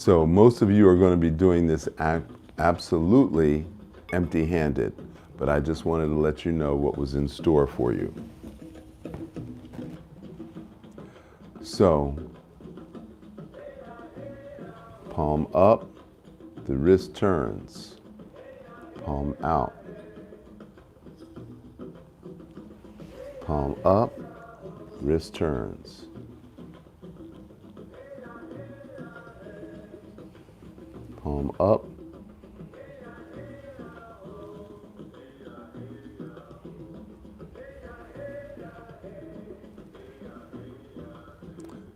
So most of you are going to be doing this absolutely empty-handed, but I just wanted to let you know what was in store for you. So, palm up, the wrist turns, palm out, palm up, wrist turns. Palm up.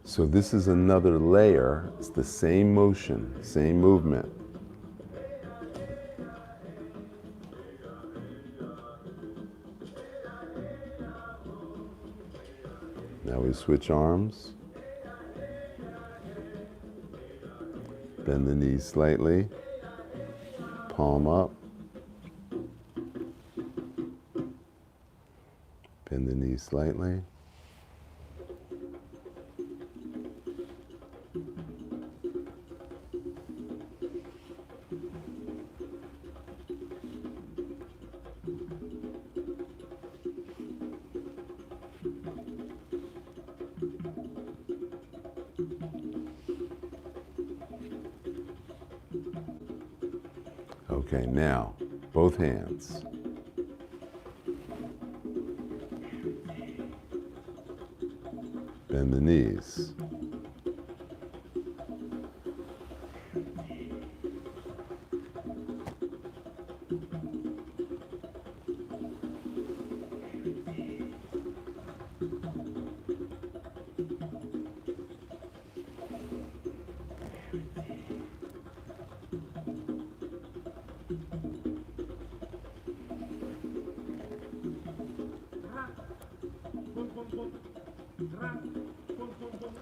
So this is another layer. It's the same motion, same movement. Now we switch arms. Bend the knees slightly. Palm up. Bend the knees slightly. Okay, now, both hands. Bend the knees.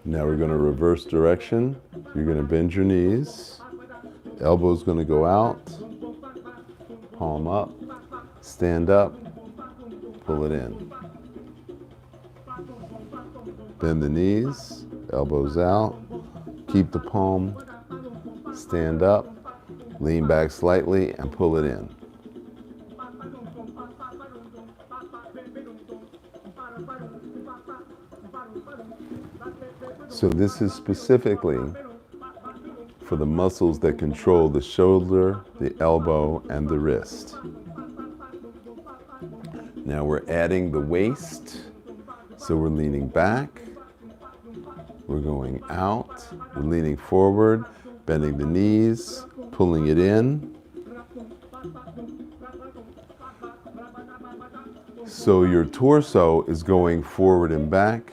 Now we're going to reverse direction. You're going to bend your knees. Elbow's going to go out. Palm up. Stand up. Pull it in. Bend the knees. Elbows out. Keep the palm. Stand up. Lean back slightly and pull it in. So this is specifically for the muscles that control the shoulder, the elbow, and the wrist. Now we're adding the waist. So we're leaning back. We're going out. We're leaning forward, bending the knees, pulling it in. So your torso is going forward and back.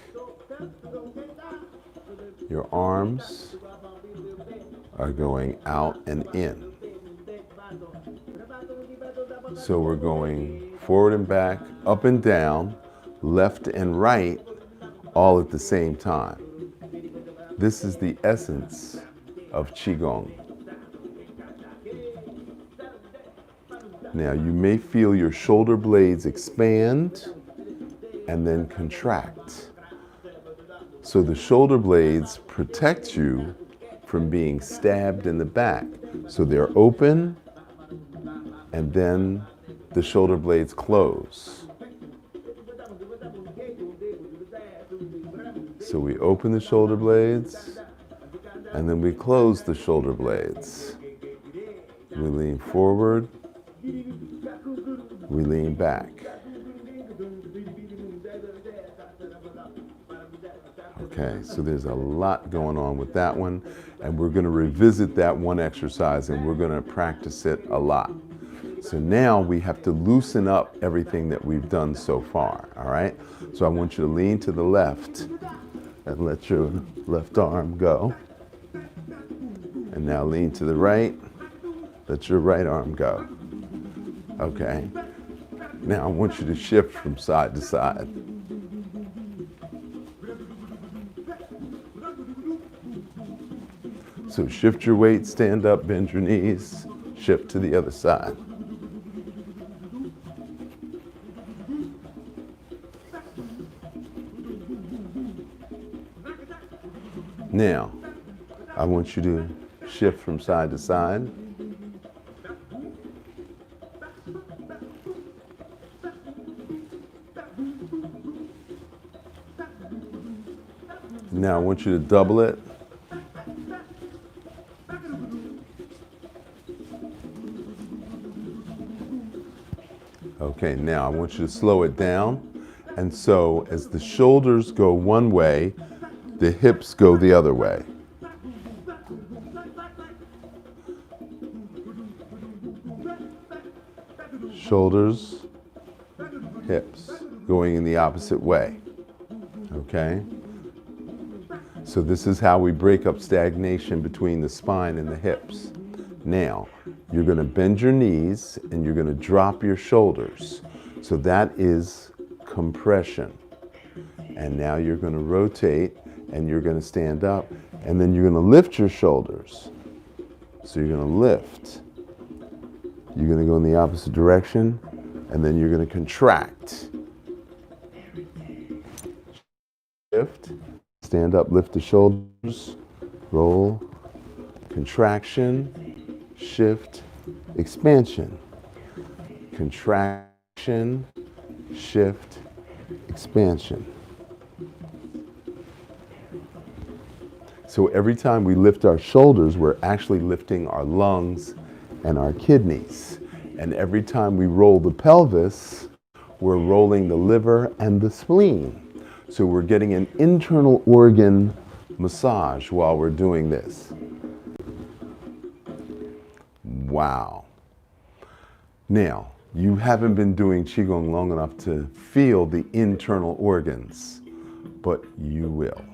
Your arms are going out and in. So we're going forward and back, up and down, left and right, all at the same time. This is the essence of qigong. Now you may feel your shoulder blades expand and then contract. So the shoulder blades protect you from being stabbed in the back. So they're open and then the shoulder blades close. So we open the shoulder blades and then we close the shoulder blades. We lean forward, we lean back. Okay, so there's a lot going on with that one, and we're going to revisit that one exercise and we're going to practice it a lot. So now we have to loosen up everything that we've done so far, all right? So I want you to lean to the left and let your left arm go. And now lean to the right, let your right arm go. Okay, now I want you to shift from side to side. So shift your weight, stand up, bend your knees, shift to the other side. Now, I want you to shift from side to side. Now I want you to double it. Okay, now I want you to slow it down. And so as the shoulders go one way, the hips go the other way. Shoulders, hips, going in the opposite way. Okay? So this is how we break up stagnation between the spine and the hips. Now, you're going to bend your knees and you're going to drop your shoulders. So that is compression. And now you're going to rotate and you're going to stand up and then you're going to lift your shoulders. So you're going to lift. You're going to go in the opposite direction and then you're going to contract. Lift, stand up, lift the shoulders, roll, contraction, shift, expansion. Contraction, shift, expansion. So every time we lift our shoulders, we're actually lifting our lungs and our kidneys. And every time we roll the pelvis, we're rolling the liver and the spleen. So we're getting an internal organ massage while we're doing this. Wow. Now, you haven't been doing qigong long enough to feel the internal organs, but you will.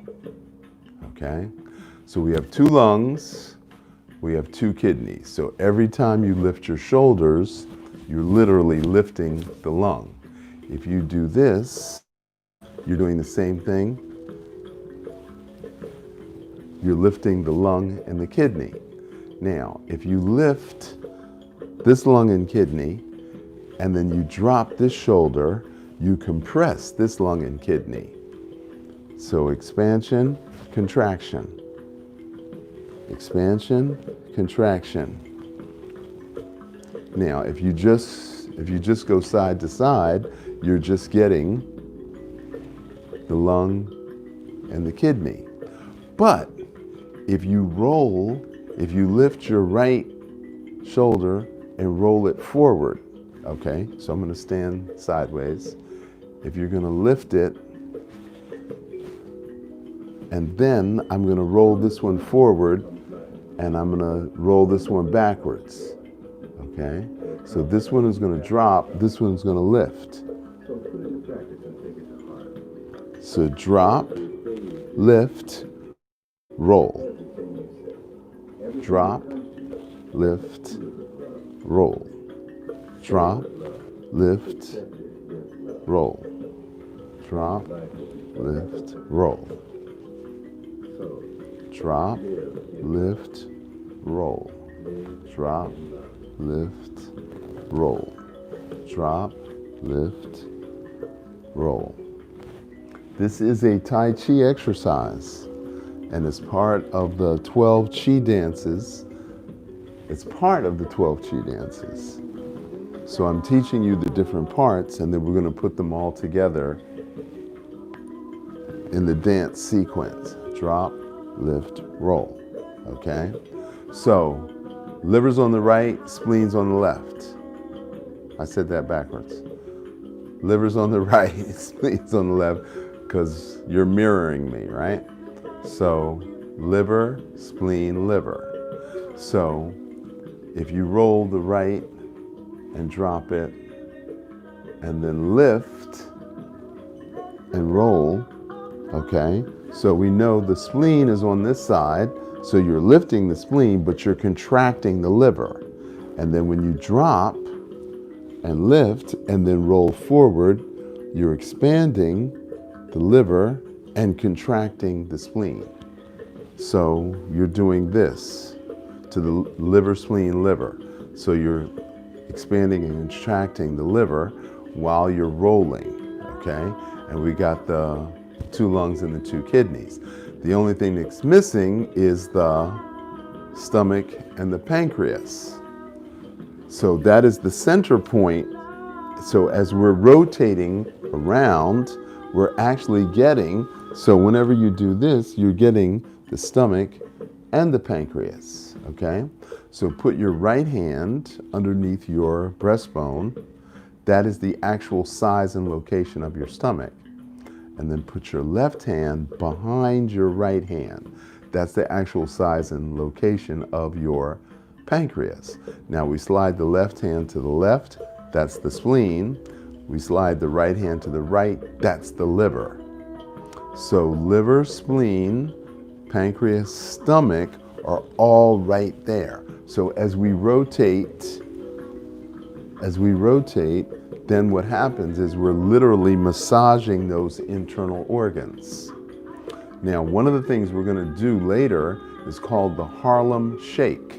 Okay? So we have 2 lungs, we have 2 kidneys. So every time you lift your shoulders, you're literally lifting the lung. If you do this, you're doing the same thing. You're lifting the lung and the kidney. Now, if you lift this lung and kidney, and then you drop this shoulder, you compress this lung and kidney. So expansion, contraction. Expansion, contraction. Now, if you just go side to side, you're just getting the lung and the kidney. But if you lift your right shoulder and roll it forward, okay? So I'm going to stand sideways. If you're going to lift it, and then I'm going to roll this one forward, and I'm going to roll this one backwards, okay? So this one is going to drop, this one's going to lift. So drop, lift, roll. Drop, lift, roll. Drop, lift, roll. Drop, lift, roll. Drop, lift, roll. Drop, lift, roll. Drop, lift, roll. This is a Tai Chi exercise, and it's part of the 12 Chi dances. It's part of the 12 Chi dances. So I'm teaching you the different parts, and then we're going to put them all together in the dance sequence. Drop, lift, roll. Okay? So, liver's on the right, spleen's on the left. I said that backwards. Liver's on the right, spleen's on the left, because you're mirroring me, right? So, liver, spleen, liver. So, if you roll the right and drop it, and then lift and roll, okay? So we know the spleen is on this side, so you're lifting the spleen, but you're contracting the liver. And then when you drop and lift and then roll forward, you're expanding the liver and contracting the spleen. So you're doing this to the liver, spleen, liver. So you're expanding and contracting the liver while you're rolling, okay? And we got the 2 lungs and the 2 kidneys. The only thing that's missing is the stomach, and the pancreas. So that is the center point. So as we're rotating around, we're actually getting, so whenever you do this, you're getting the stomach and the pancreas, okay? So put your right hand underneath your breastbone. That is the actual size and location of your stomach. And then put your left hand behind your right hand. That's the actual size and location of your pancreas. Now we slide the left hand to the left, that's the spleen. We slide the right hand to the right, that's the liver. So liver, spleen, pancreas, stomach are all right there. So as we rotate, then what happens is we're literally massaging those internal organs. Now, one of the things we're going to do later is called the Harlem Shake,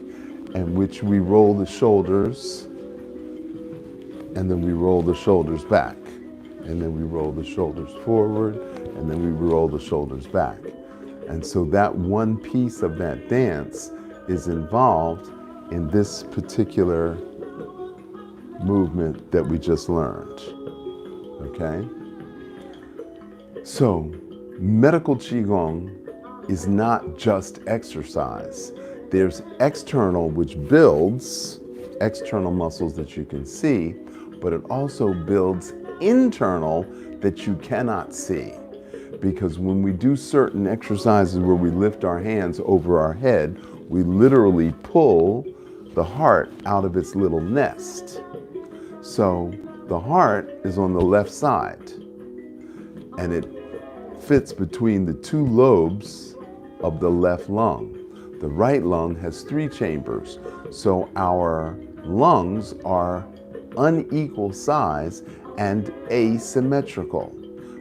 in which we roll the shoulders, and then we roll the shoulders back, and then we roll the shoulders forward, and then we roll the shoulders back. And so that one piece of that dance is involved in this particular movement that we just learned, okay? So, medical qigong is not just exercise. There's external, which builds external muscles that you can see, but it also builds internal that you cannot see. Because when we do certain exercises where we lift our hands over our head, we literally pull the heart out of its little nest. So the heart is on the left side, and it fits between the two lobes of the left lung. The right lung has 3 chambers, so our lungs are unequal size and asymmetrical,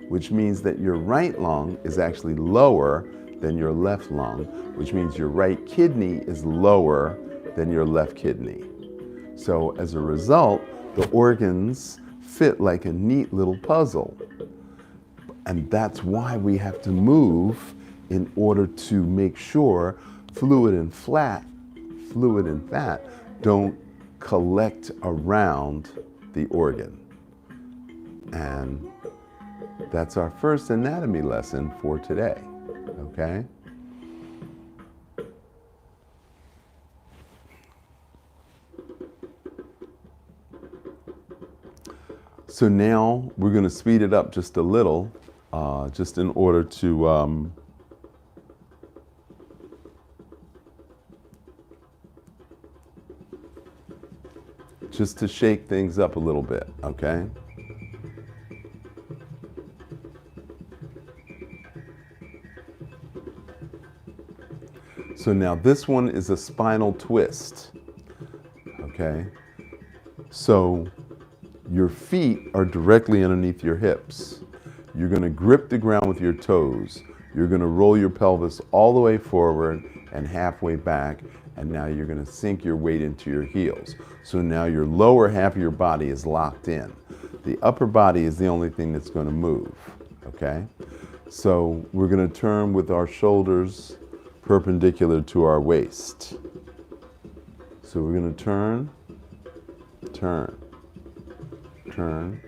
which means that your right lung is actually lower than your left lung, which means your right kidney is lower than your left kidney. So as a result, the organs fit like a neat little puzzle. And that's why we have to move in order to make sure fluid and fat don't collect around the organ. And that's our first anatomy lesson for today, okay? So now we're going to speed it up just a little, just in order to just to shake things up a little bit, okay? So now this one is a spinal twist, okay? So your feet are directly underneath your hips. You're going to grip the ground with your toes. You're going to roll your pelvis all the way forward and halfway back, and now you're going to sink your weight into your heels. So now your lower half of your body is locked in. The upper body is the only thing that's going to move, okay? So we're going to turn with our shoulders perpendicular to our waist. So we're going to turn, turn, turn,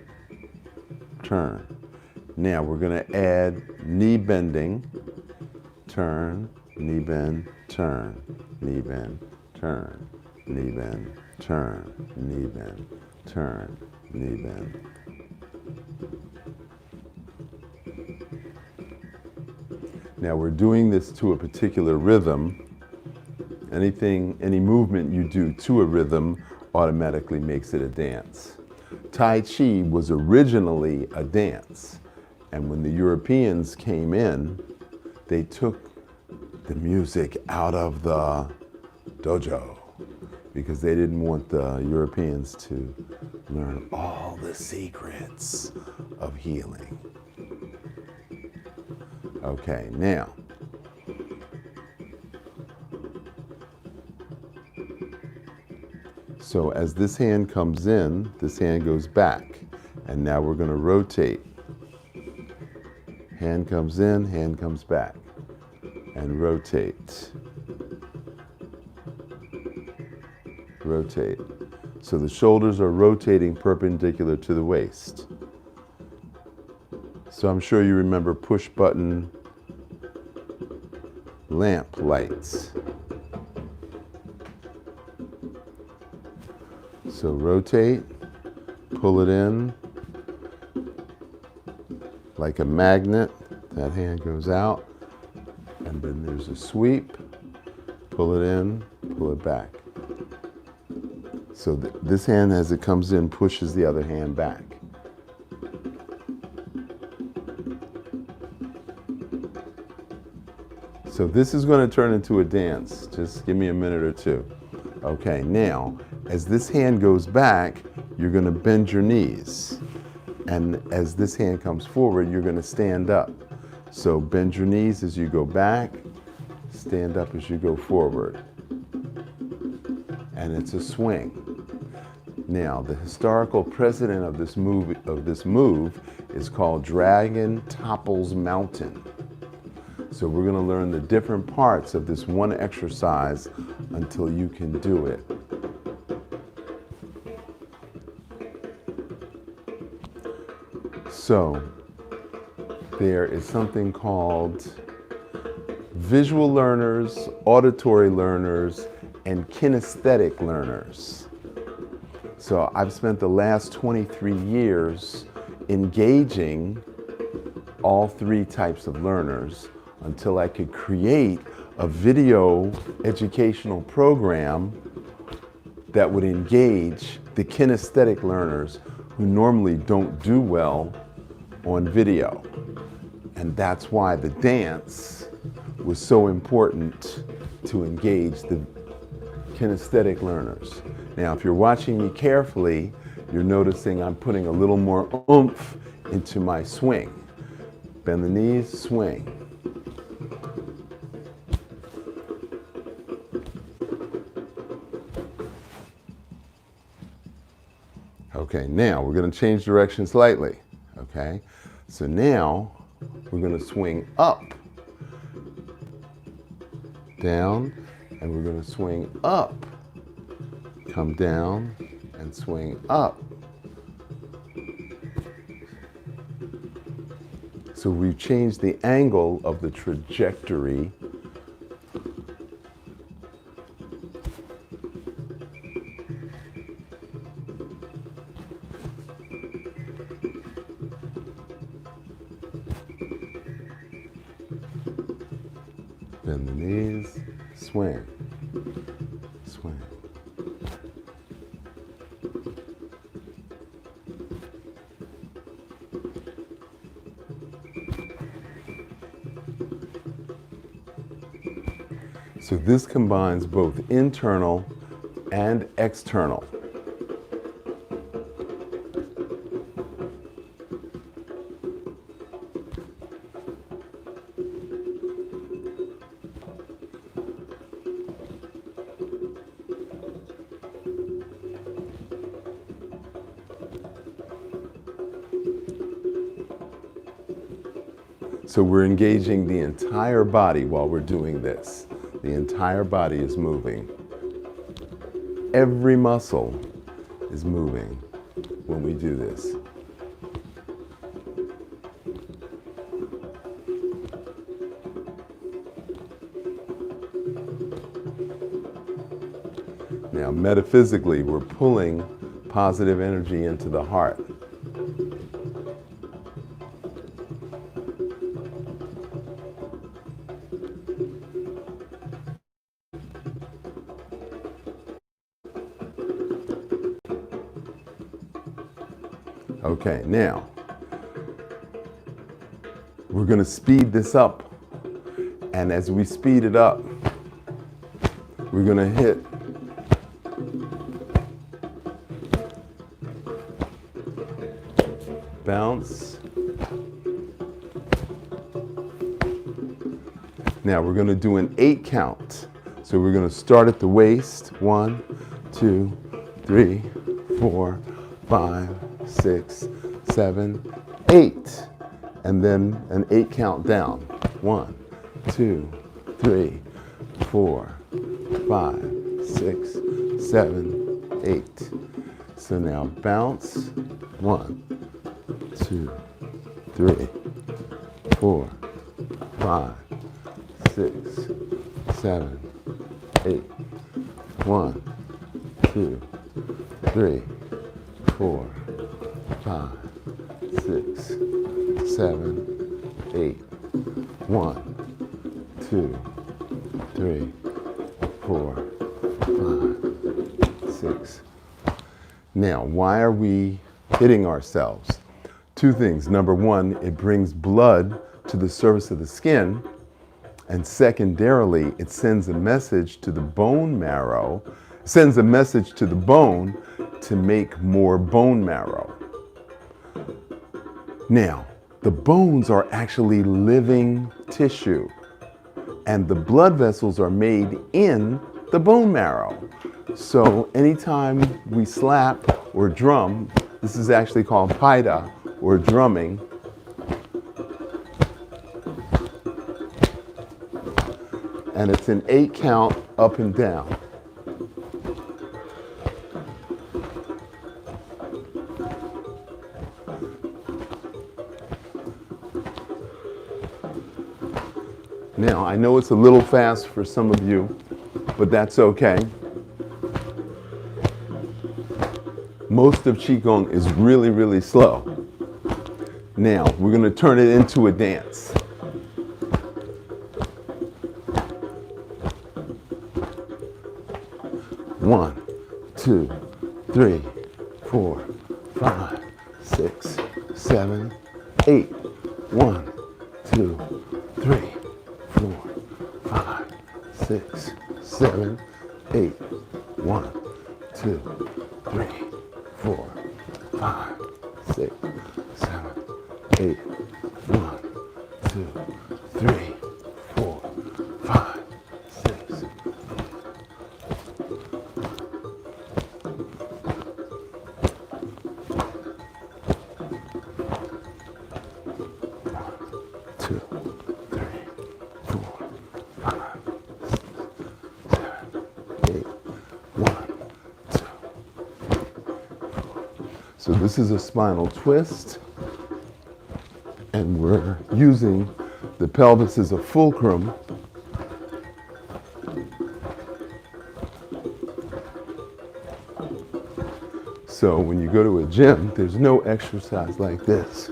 turn. Now we're going to add knee bending, turn, knee bend, turn, knee bend, turn, knee bend, turn, knee bend, turn, knee bend. Now we're doing this to a particular rhythm. Any movement you do to a rhythm automatically makes it a dance. Tai Chi was originally a dance, and when the Europeans came in, they took the music out of the dojo because they didn't want the Europeans to learn all the secrets of healing. Okay, now, so as this hand comes in, this hand goes back, and now we're going to rotate. Hand comes in, hand comes back, and rotate. rotate. So the shoulders are rotating perpendicular to the waist. So I'm sure you remember push button lamp lights. So rotate, pull it in like a magnet. That hand goes out, and then there's a sweep. Pull it in, pull it back. So this hand, as it comes in, pushes the other hand back. So this is going to turn into a dance. Just give me a minute or two. Okay, now, as this hand goes back, you're going to bend your knees. And as this hand comes forward, you're going to stand up. So bend your knees as you go back, stand up as you go forward. And it's a swing. Now, the historical precedent of this move is called Dragon Topples Mountain. So we're going to learn the different parts of this one exercise until you can do it. So there is something called visual learners, auditory learners, and kinesthetic learners. So I've spent the last 23 years engaging all three types of learners until I could create a video educational program that would engage the kinesthetic learners who normally don't do well on video. And that's why the dance was so important to engage the kinesthetic learners. Now, if you're watching me carefully, you're noticing I'm putting a little more oomph into my swing. Bend the knees, swing. Okay, now we're going to change direction slightly. Okay, so now we're going to swing up, down, and we're going to swing up, come down, and swing up. So we've changed the angle of the trajectory. Bend the knees, swing, swing. So this combines both internal and external. So we're engaging the entire body while we're doing this. The entire body is moving. Every muscle is moving when we do this. Now, metaphysically, we're pulling positive energy into the heart. Okay, now, we're going to speed this up. And as we speed it up, we're going to hit bounce. Now we're going to do an 8 count. So we're going to start at the waist. 1, 2, 3, 4, 5, 6, 7, 8. And then an 8 count down. 1, 2, 3, 4, 5, 6, 7, 8. So now bounce. 1, 2, 3, 4, 5, 6, 7, 8. 1, 2, 3, 4, 5, 6, 7, 8. 1, 2, 3, 4, 5, 6. Now, why are we hitting ourselves? 2 things. Number 1, it brings blood to the surface of the skin. And secondarily, it sends a message to the bone marrow, sends a message to the bone to make more bone marrow. Now, the bones are actually living tissue, and the blood vessels are made in the bone marrow. So anytime we slap or drum, this is actually called paida or drumming. And it's an 8 count up and down. Now, I know it's a little fast for some of you, but that's okay. Most of qigong is really, really slow. Now, we're going to turn it into a dance. One, 2, 3, 4, 5, 6, 7, 8. 1, 2, 3, 4, 5, 6, 7, 8. 1, 2, 3, 4, 5, 6, 7, 8. 1, 2, 3, 4, 5, 6. 2, 3, 4, 5, 6, 7, 8. 1, 2. So this is a spinal twist, and we're using the pelvis as a fulcrum. So when you go to a gym, there's no exercise like this.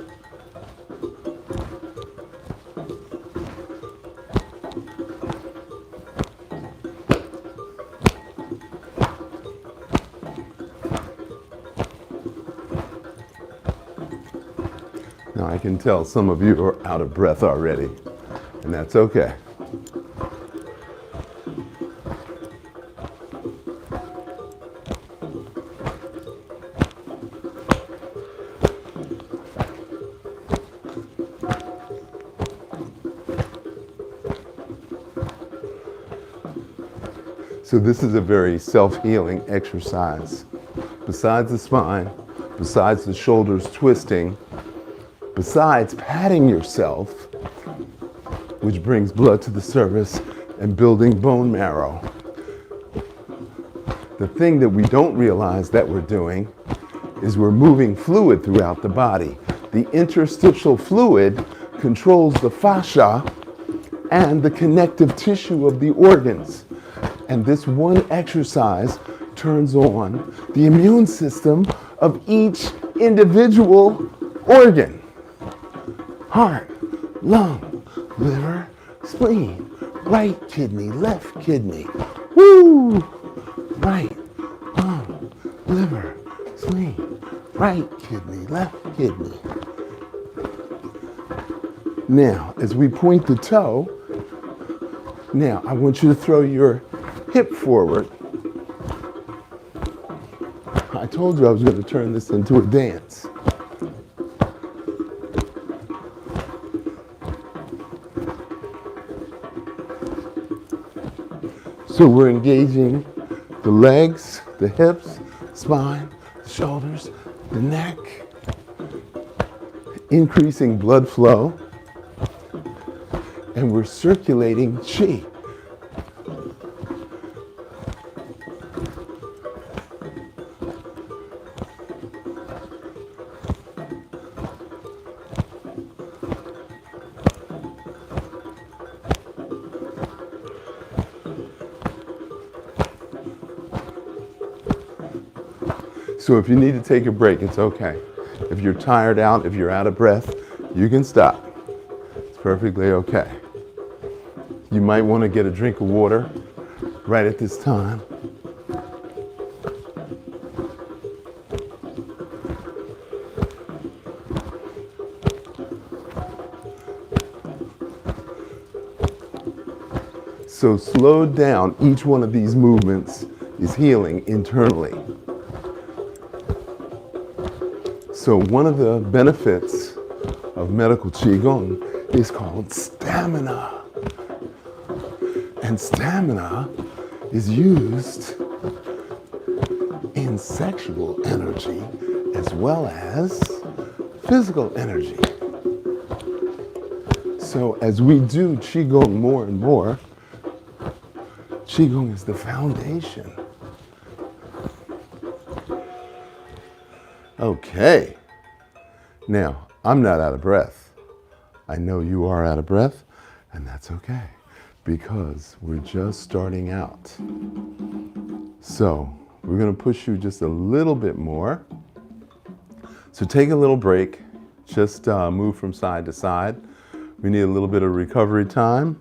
Now I can tell some of you are out of breath already, and that's okay. So this is a very self-healing exercise. Besides the spine, besides the shoulders twisting, besides patting yourself, which brings blood to the surface and building bone marrow. The thing that we don't realize that we're doing is we're moving fluid throughout the body. The interstitial fluid controls the fascia and the connective tissue of the organs. And this one exercise turns on the immune system of each individual organ. Heart, lung, liver, spleen, right kidney, left kidney. Woo! Right, lung, liver, spleen, right kidney, left kidney. Now, as we point the toe, now I want you to throw your hip forward. I told you I was going to turn this into a dance. So we're engaging the legs, the hips, spine, the shoulders, the neck, increasing blood flow, and we're circulating qi. So if you need to take a break, it's okay. If you're tired out, if you're out of breath, you can stop. It's perfectly okay. You might want to get a drink of water right at this time. So slowed down, each one of these movements is healing internally. So one of the benefits of medical qigong is called stamina. And stamina is used in sexual energy as well as physical energy. So as we do qigong more and more, qigong is the foundation. Okay. Now, I'm not out of breath. I know you are out of breath, and that's okay, because we're just starting out. So, we're going to push you just a little bit more. So take a little break. Just move from side to side. We need a little bit of recovery time.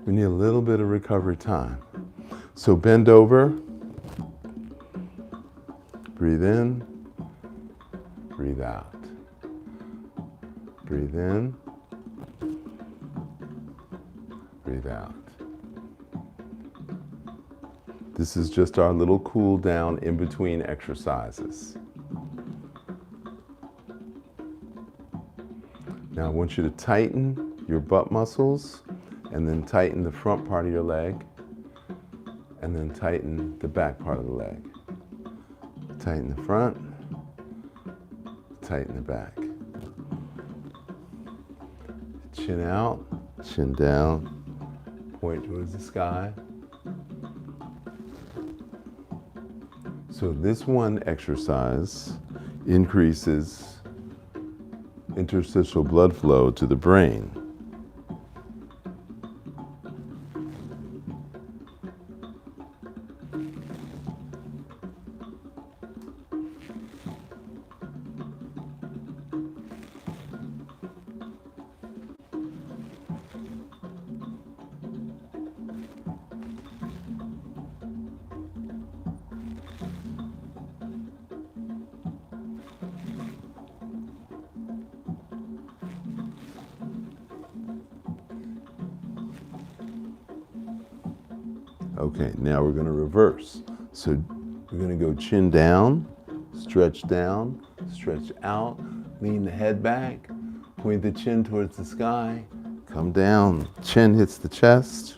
We need a little bit of recovery time. So bend over. Breathe in. Breathe out. Breathe in. Breathe out. This is just our little cool down in between exercises. Now I want you to tighten your butt muscles and then tighten the front part of your leg and then tighten the back part of the leg. Tighten the front, tighten the back. Chin out, chin down, point towards the sky. So this one exercise increases interstitial blood flow to the brain. Okay, now we're going to reverse. So we're going to go chin down, stretch out, lean the head back, point the chin towards the sky, come down, chin hits the chest.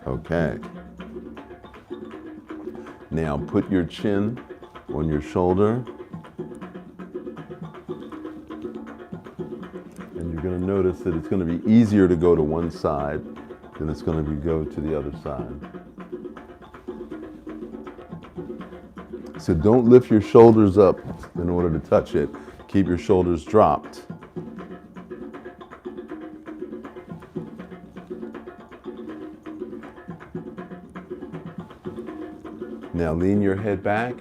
Okay. Now put your chin on your shoulder. And you're going to notice that it's going to be easier to go to one side than it's going to go to the other side. So don't lift your shoulders up in order to touch it. Keep your shoulders dropped. Now lean your head back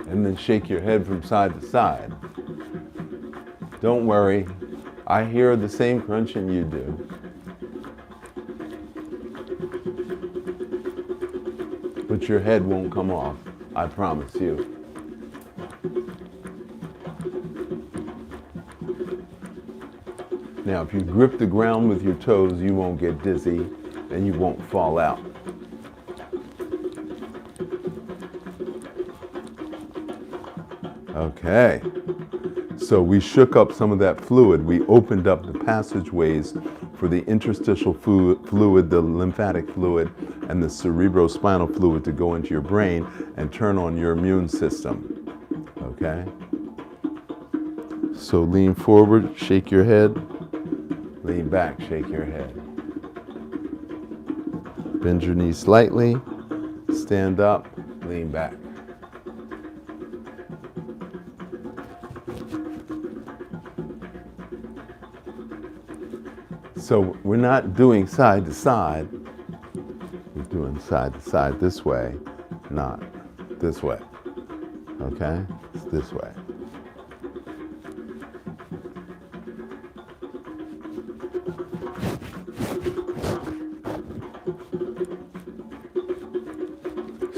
and then shake your head from side to side. Don't worry, I hear the same crunching you do. But your head won't come off, I promise you. Now if you grip the ground with your toes, you won't get dizzy and you won't fall out. Okay, so we shook up some of that fluid. We opened up the passageways for the interstitial fluid, the lymphatic fluid, and the cerebrospinal fluid to go into your brain and turn on your immune system. Okay? So lean forward, shake your head. Lean back, shake your head. Bend your knees slightly. Stand up, lean back. So we're not doing side to side. We're doing side to side this way, not this way. Okay? It's this way.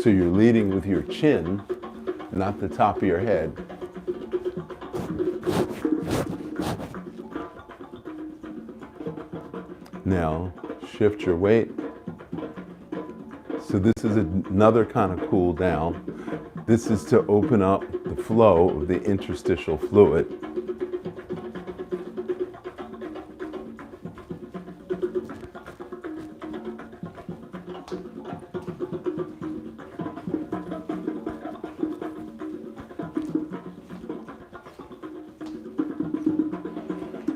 So you're leading with your chin, not the top of your head. Now, shift your weight. So this is another kind of cool down. This is to open up the flow of the interstitial fluid.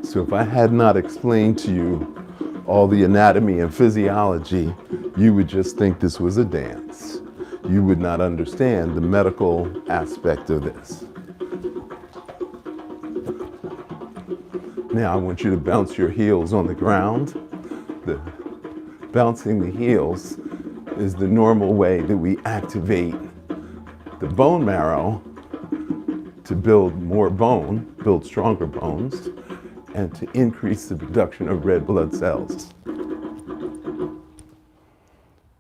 So if I had not explained to you all the anatomy and physiology, you would just think this was a dance. You would not understand the medical aspect of this. Now I want you to bounce your heels on the ground. Bouncing the heels is the normal way that we activate the bone marrow to build more bone, build stronger bones, and to increase the production of red blood cells.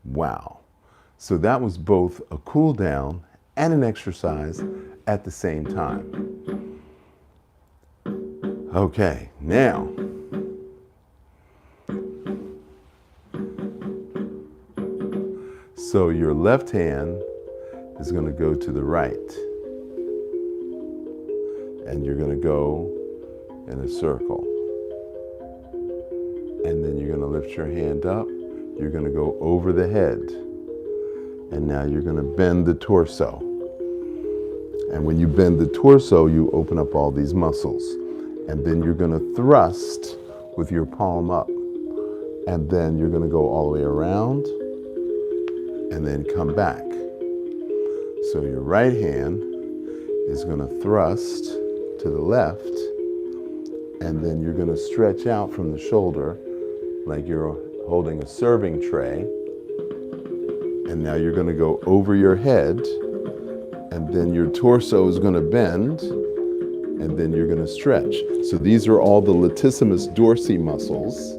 Wow. So that was both a cool down and an exercise at the same time. Okay, now, so your left hand is going to go to the right, and you're going to go in a circle. And then you're going to lift your hand up. You're going to go over the head. And now you're going to bend the torso. And when you bend the torso, you open up all these muscles. And then you're going to thrust with your palm up. And then you're going to go all the way around and then come back. So your right hand is going to thrust to the left. And then you're going to stretch out from the shoulder like you're holding a serving tray. And now you're going to go over your head, and then your torso is going to bend, and then you're going to stretch. So these are all the latissimus dorsi muscles.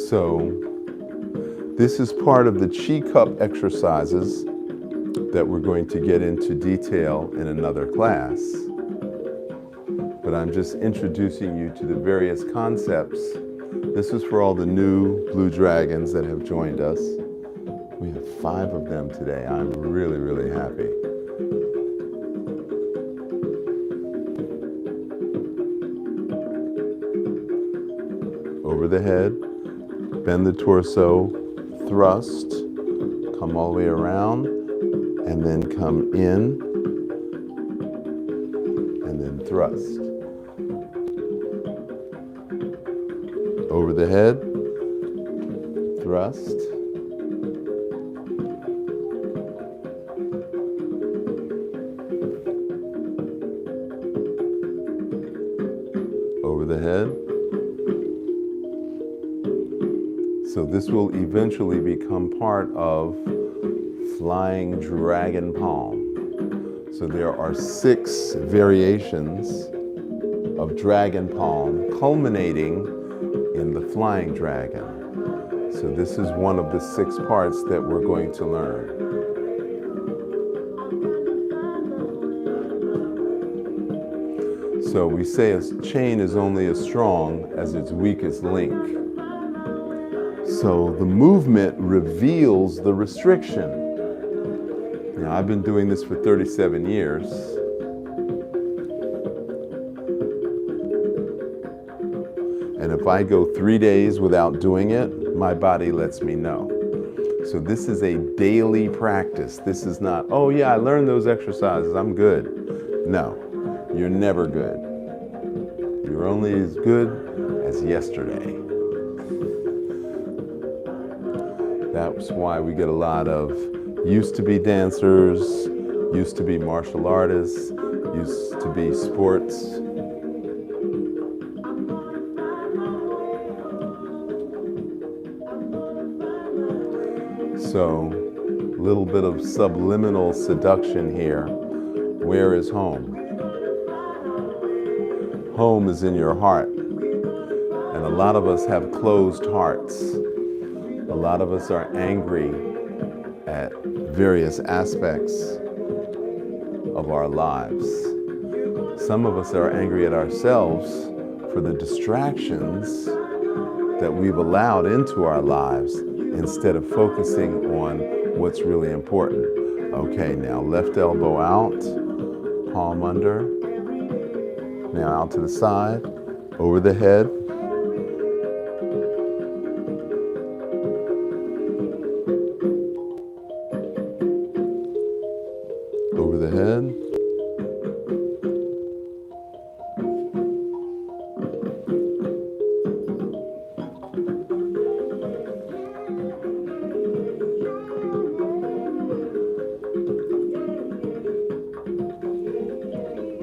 So this is part of the Qi cup exercises that we're going to get into detail in another class. But I'm just introducing you to the various concepts. This is for all the new Blue Dragons that have joined us. We have 5 of them today. I'm really, really happy. Over the head. Bend the torso, thrust, come all the way around, and then come in, and then thrust. Over the head, thrust. Over the head. So this will eventually become part of flying dragon palm. So there are 6 variations of dragon palm culminating in the flying dragon. So this is one of the 6 parts that we're going to learn. So we say a chain is only as strong as its weakest link. So the movement reveals the restriction. Now, I've been doing this for 37 years. And if I go 3 days without doing it, my body lets me know. So this is a daily practice. This is not, oh yeah, I learned those exercises, I'm good. No, you're never good. You're only as good as yesterday. That's why we get a lot of used to be dancers, used to be martial artists, used to be sports. So, a little bit of subliminal seduction here. Where is home? Home is in your heart. And a lot of us have closed hearts. A lot of us are angry at various aspects of our lives. Some of us are angry at ourselves for the distractions that we've allowed into our lives instead of focusing on what's really important. Okay, now left elbow out, palm under. Now out to the side, over the head. Over the head.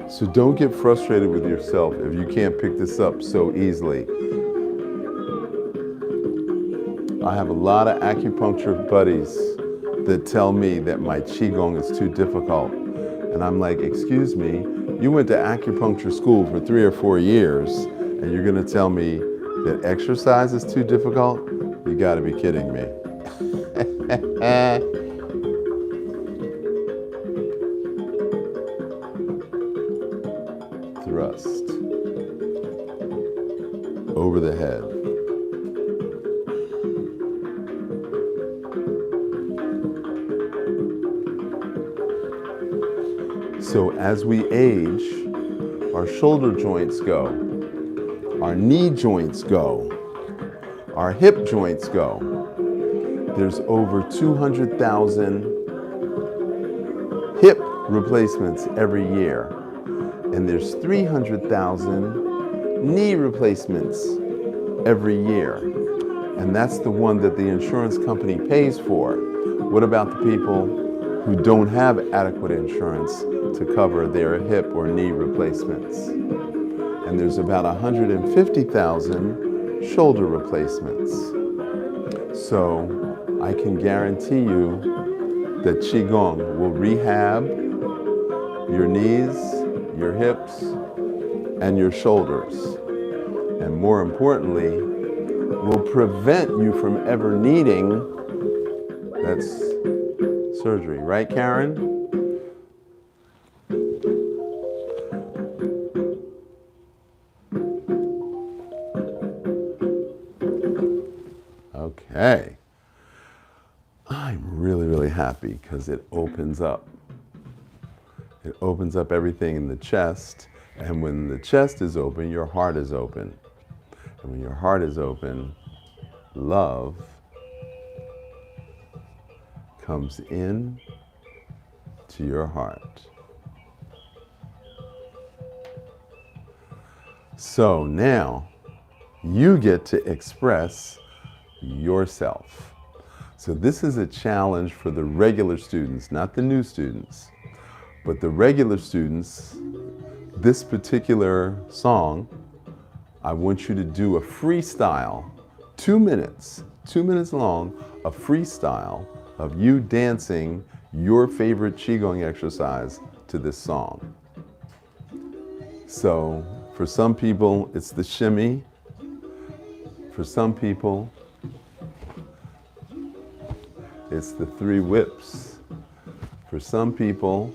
So don't get frustrated with yourself if you can't pick this up so easily. I have a lot of acupuncture buddies that tell me that my qigong is too difficult. And I'm like, excuse me, you went to acupuncture school for 3 or 4 years and you're gonna tell me that exercise is too difficult? You gotta be kidding me. Thrust. Over the head. So as we age, our shoulder joints go, our knee joints go, our hip joints go. There's over 200,000 hip replacements every year. And there's 300,000 knee replacements every year. And that's the one that the insurance company pays for. What about the people who don't have adequate insurance to cover their hip or knee replacements? And there's about 150,000 shoulder replacements. So I can guarantee you that qigong will rehab your knees, your hips, and your shoulders. And more importantly, will prevent you from ever needing, that's surgery, right, Karen? Okay. I'm really, really happy because it opens up. It opens up everything in the chest, and when the chest is open, your heart is open. And when your heart is open, love comes in to your heart. So now you get to express yourself. So this is a challenge for the regular students, not the new students. But the regular students, this particular song, I want you to do a freestyle, 2 minutes long, a freestyle of you dancing your favorite qigong exercise to this song. So for some people, it's the shimmy. For some people, it's the 3 whips. For some people,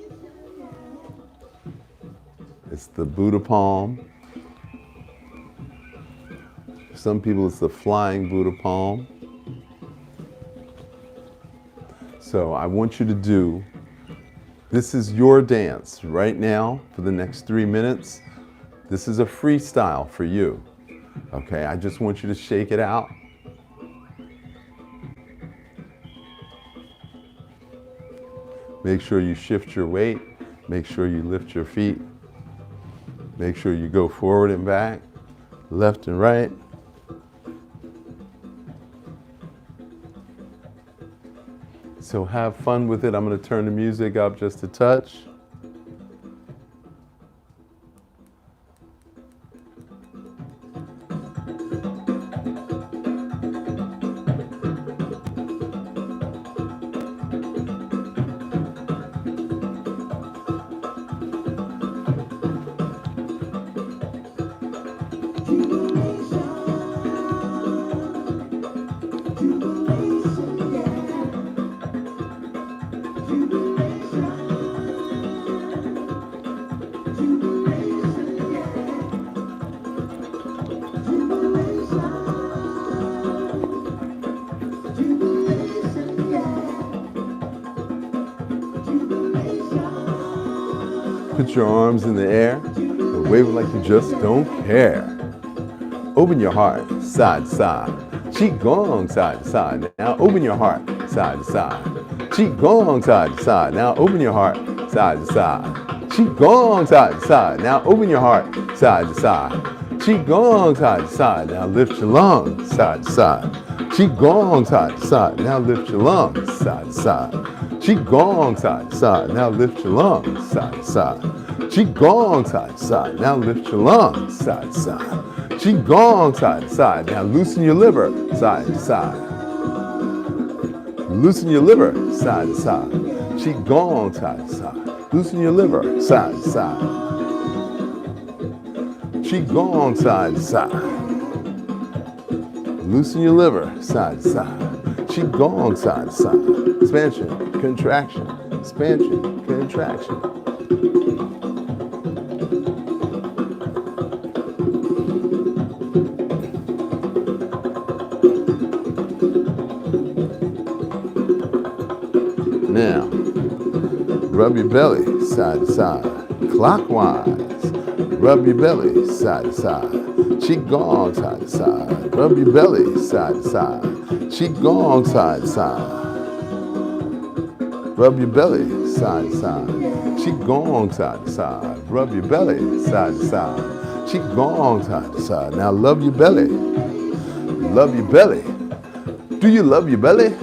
it's the Buddha palm. For some people, it's the flying Buddha palm. So I want you to do, this is your dance right now for the next 3 minutes. This is a freestyle for you. Okay, I just want you to shake it out. Make sure you shift your weight. Make sure you lift your feet. Make sure you go forward and back, left and right. So have fun with it. I'm going to turn the music up just a touch. Put your arms in the air and wave it like you just don't care. Open your heart, side to side. Qigong, side to side. Now open your heart, side to side. Qigong, side to side. Now open your heart, side to side. Qigong, side to side. Now open your heart, side to side. Qigong, side to side. Now lift your lungs, side to side. Qigong, side to side. Now lift your lungs, side to side. Qigong, side to side. Now lift your lungs, side to side. Qigong, side to side. Now lift your lungs, side to side. Qigong, side to side. Now loosen your liver, side to side. Loosen your liver, side to side. Qigong, side to side. Loosen your liver, side to side. Qigong, side to side. Loosen your liver, side to side. Qigong, side to side. Expansion, contraction, expansion, contraction. Now, rub your belly side to side, clockwise. Rub your belly side to side, qigong side to side. Rub your belly side to side, qigong side to side. Rub your belly side to side, qigong side to side. Rub your belly side to side, qigong side to side. Now love your belly. Love your belly. Do you love your belly?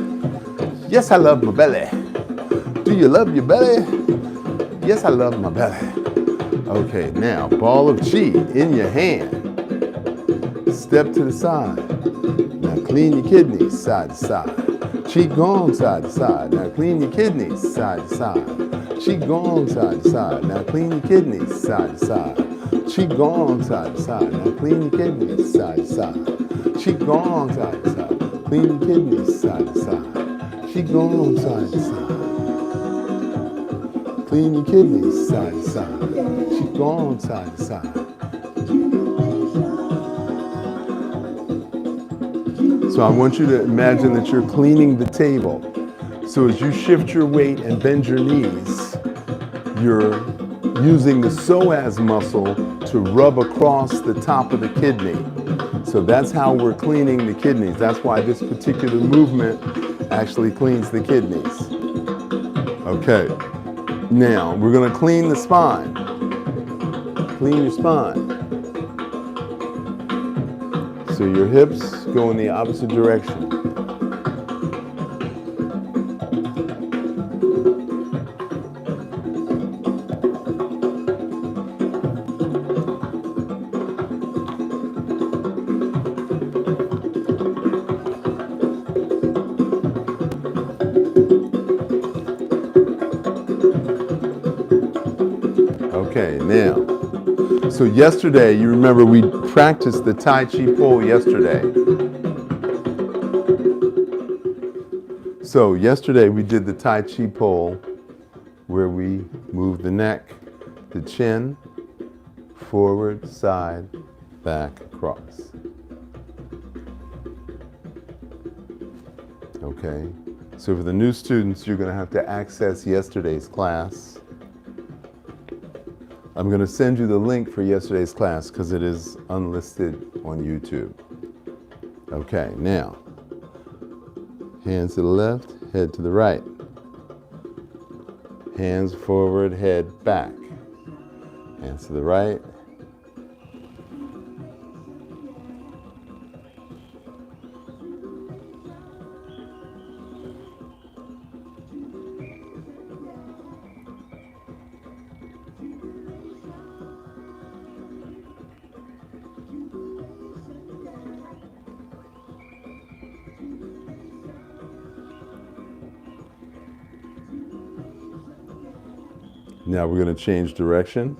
Yes, I love my belly. Do you love your belly? Yes, I love my belly. Okay, now ball of chi in your hand. Step to the side. Now clean your kidneys side to side. Qigong side to side. Now clean your kidneys side to side. Qigong side to side. Now clean your kidneys side to side. Qigong side to side. Now clean your kidneys side to side. Qigong side to side. Clean your kidneys side to side. Qigong side to side. Clean your kidneys side to side. Qigong side to side. So I want you to imagine that you're cleaning the table. So as you shift your weight and bend your knees, you're using the psoas muscle to rub across the top of the kidney. So that's how we're cleaning the kidneys. That's why this particular movement actually cleans the kidneys. Okay, now we're going to clean the spine. Clean your spine. So your hips go in the opposite direction. Okay, now, so yesterday, you remember we practiced the Tai Chi pole yesterday. So yesterday we did the Tai Chi pole where we move the neck, the chin, forward, side, back, across. Okay, So for the new students, you're going to have to access yesterday's class. I'm going to send you the link for yesterday's class because it is unlisted on YouTube. Okay, now, hands to the left, head to the right. Hands forward, head back. Hands to the right. Now we're going to change direction.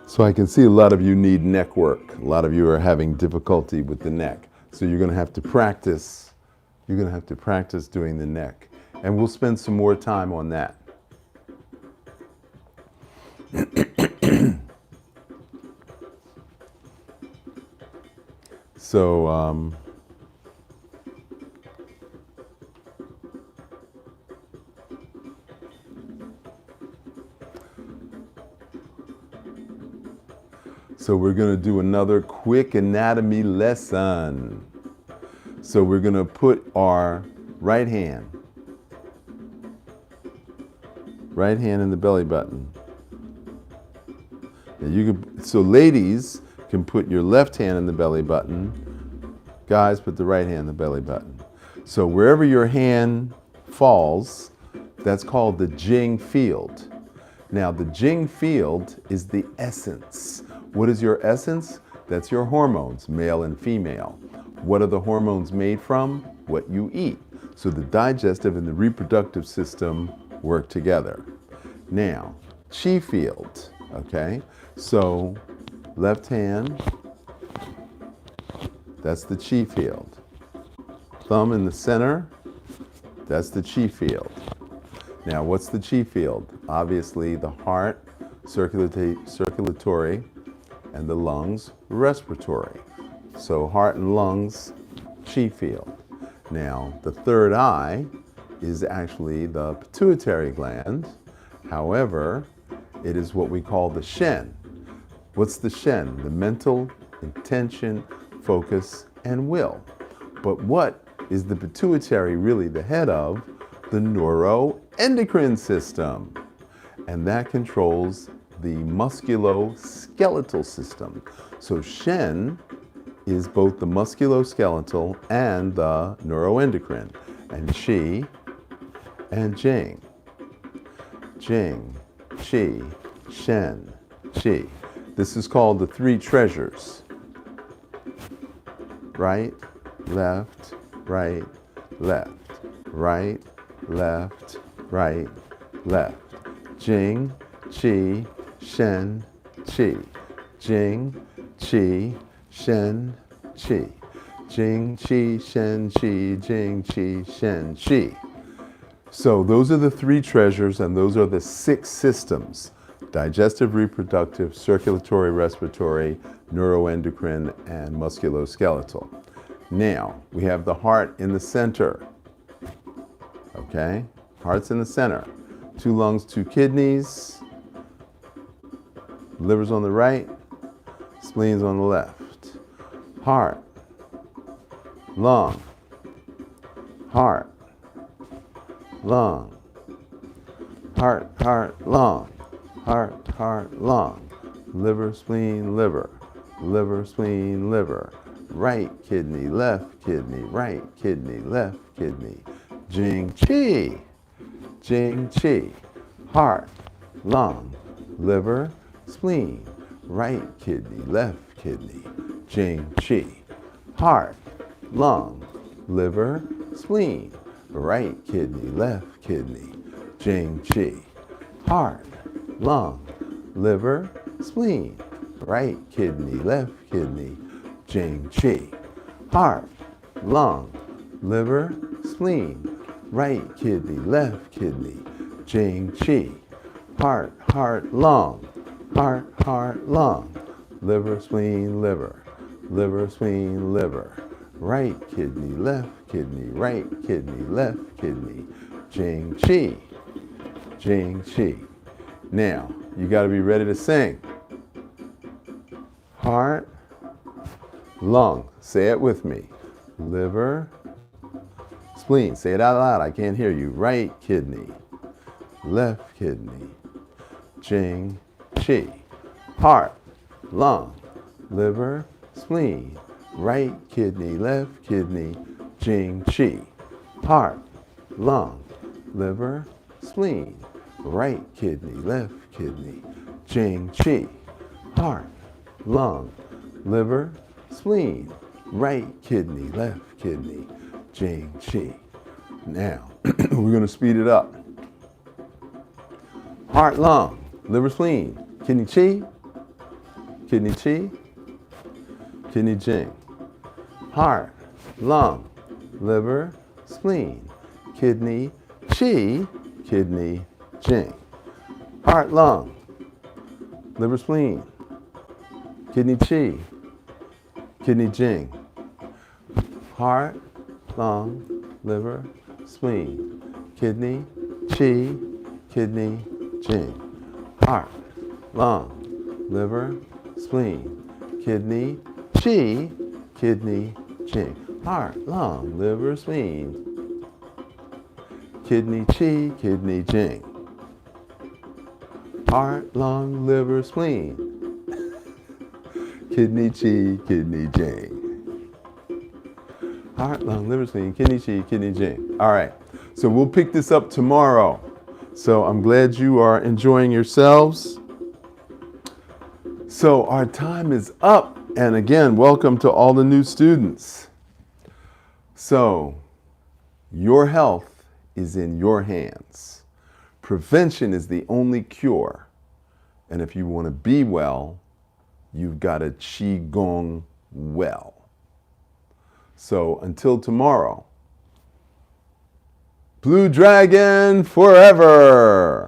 So I can see a lot of you need neck work. A lot of you are having difficulty with the neck. So you're going to have to practice. You're going to have to practice doing the neck. And we'll spend some more time on that. So, so we're going to do another quick anatomy lesson. So we're going to put our right hand in the belly button. And so ladies can put your left hand in the belly button. Guys, put the right hand in the belly button. So wherever your hand falls, that's called the Jing field. Now the Jing field is the essence. What is your essence? That's your hormones, male and female. What are the hormones made from? What you eat. So the digestive and the reproductive system work together. Now, chi field, okay? So left hand, that's the chi field. Thumb in the center, that's the chi field. Now, what's the chi field? Obviously, the heart, circulatory, and the lungs, respiratory. So heart and lungs, chi field. Now, the third eye is actually the pituitary gland. However, it is what we call the Shen. What's the Shen? The mental, intention, focus, and will. But what is the pituitary really the head of? The neuroendocrine system. And that controls the musculoskeletal system. So Shen is both the musculoskeletal and the neuroendocrine. And Qi and Jing. Jing, Qi, Shen, Qi. This is called the three treasures. Right, left, right, left. Right, left, right, left. Jing, Qi, Shen, Qi. Jing, Qi, Shen, Qi. Jing, Qi, Shen, Qi. Jing, Qi, Shen, Qi. So those are the three treasures, and those are the 6 systems: digestive, reproductive, circulatory, respiratory, neuroendocrine, and musculoskeletal. Now, we have the heart in the center. Okay? Heart's in the center. 2 lungs, 2 kidneys. Liver's on the right. Spleen's on the left. Heart. Lung. Heart. Lung. Heart, heart, lung. Heart, heart, lung. Liver, spleen, liver. Liver, spleen, liver. Right kidney, left kidney, right kidney, left kidney. Jing, Qi. Jing, Qi. Heart, lung, liver, spleen. Right kidney, left kidney. Jing, Qi. Heart, lung, liver, spleen. Right kidney, left kidney. Jing, Qi. Heart, lung, liver, spleen. Right kidney, left kidney. Jing, Qi. Heart, lung, liver, spleen. Right kidney, left kidney. Jing, Qi. Heart, lung, Heart, heart, lung. Liver, spleen, liver. Liver, spleen, liver. Right kidney, left kidney, right kidney, left kidney. Jing, chi. Jing, chi. Now, you got to be ready to sing. Heart, lung. Say it with me. Liver, spleen. Say it out loud. I can't hear you. Right kidney, left kidney. Jing, chi. Heart, lung, liver, spleen. Right kidney, left kidney. Jing, chi. Heart, lung, liver, spleen. Right kidney, left kidney. Jing, chi. Heart, lung, liver, spleen. Right kidney, left kidney. Jing, chi. Now, we're going to speed it up. Heart, lung, liver, spleen. Kidney, chi. Kidney, chi. Kidney, jing. Heart, lung, liver, spleen. Kidney, chi. Kidney, jing. Heart, lung, liver, spleen. Kidney, chi. Kidney, jing. Heart, lung, liver, spleen. Kidney, chi. Kidney, jing. Heart, lung, liver, spleen. Kidney, chi. Kidney, jing. Heart, lung, liver, spleen. Kidney, chi. Kidney, jing. Heart, lung, liver, spleen. Kidney, chi. Kidney, jing. Heart, lung, liver, spleen, kidney, chi, kidney, jing. All right, so we'll pick this up tomorrow. So I'm glad you are enjoying yourselves. So our time is up. And again, welcome to all the new students. So your health is in your hands. Prevention is the only cure. And if you want to be well, you've got to qigong well. So until tomorrow, Blue Dragon forever!